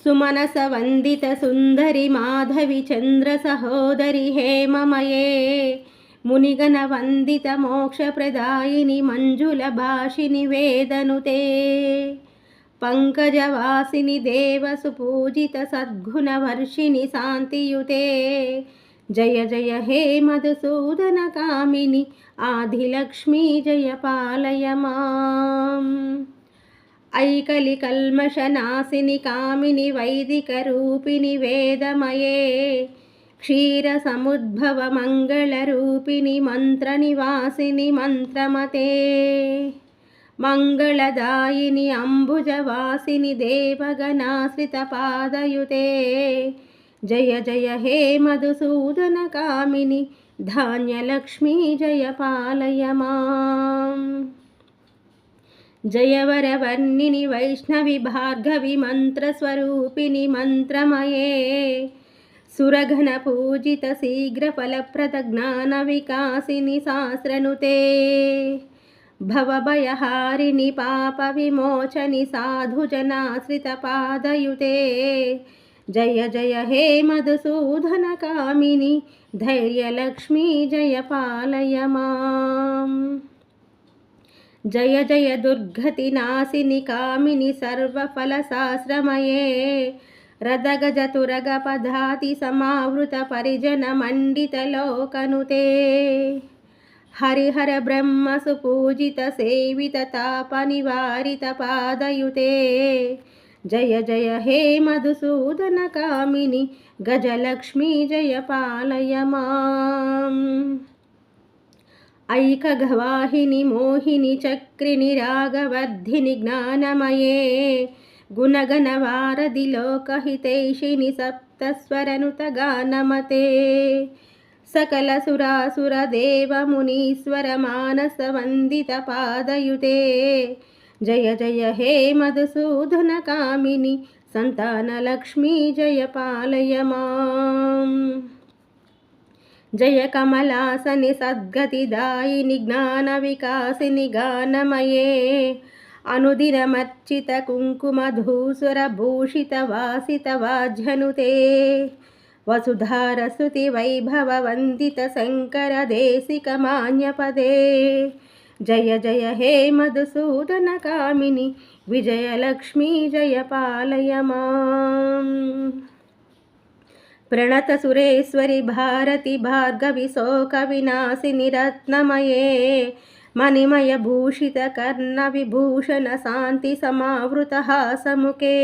सुमनस वंदित सुंदरी माधवी चंद्र सहोदरी हेममये मुनिगण वंदित मोक्ष प्रदायिनी मंजुल भाषिनि वेदनुते पंकजवासिनि देव सुपूजित सद्गुण वर्षिणि शांतियुते जय जय हे मधुसूदन कामिनी आदिलक्ष्मी जय पालय माम् ऐकलि कल्मषनाशिनि कामिनि वैदिकरूपिणि वेदमये क्षीरसमुद्भव मङ्गलरूपिणि मन्त्रनिवासिनि मन्त्रमते मङ्गलदायिनि अम्बुजवासिनि देवगणाश्रितपादयुते जय जय हे मधुसूदनकामिनि धान्यलक्ष्मी जय पालय माम् जयवरवर्णिनि वैष्णवी भार्गवी मंत्रस्वरूपिणि मंत्रमये सुरघनपूजित शीघ्रफलप्रद ज्ञानविकासिनि सहस्रनुते भवभयहारिणि पापविमोचनि साधुजनाश्रितपादयुते जय जय हे मधुसूदनकामिनि धैर्यलक्ष्मी जय पालय माम् जय जय दुर्गतिनाशिनि कामिनि सर्वफलशास्त्रमये रदगजतुरगपदाति समावृत परिजन मण्डितलोकनुते हरिहर ब्रह्म सुपूजित सेवित तापनिवारित पादयुते जय जय हे मधुसूदन कामिनि गजलक्ष्मी जय पालय माम् ऐकघवाहिनि मोहिनि चक्रिणि रागवर्धिनि ज्ञानमये गुणगणवारधि लोकहितैषिणि सप्तस्वरनुतगानमते सकलसुरासुरदेवमुनीश्वर मानसवन्दितपादयुते जय जय हे मधुसूदनकामिनि सन्तानलक्ष्मी जय पालय माम् जय कमलासनि सद्गतिदायिनि ज्ञानविकासिनि गानमये अनुदिनमर्चित कुङ्कुमधूसुरभूषित वासित वाज्यनुते वसुधारस्तुति वैभव वन्दित शङ्कर देशिक मान्यपदे जय जय हे मधुसूदनकामिनि विजयलक्ष्मी जय पालय माम् प्रणत सुरेश्वरी भारती भार्गवी शोकविनाशिनि रत्नमये मणिमय भूषित कर्ण विभूषण शांति समावृत हासमुखे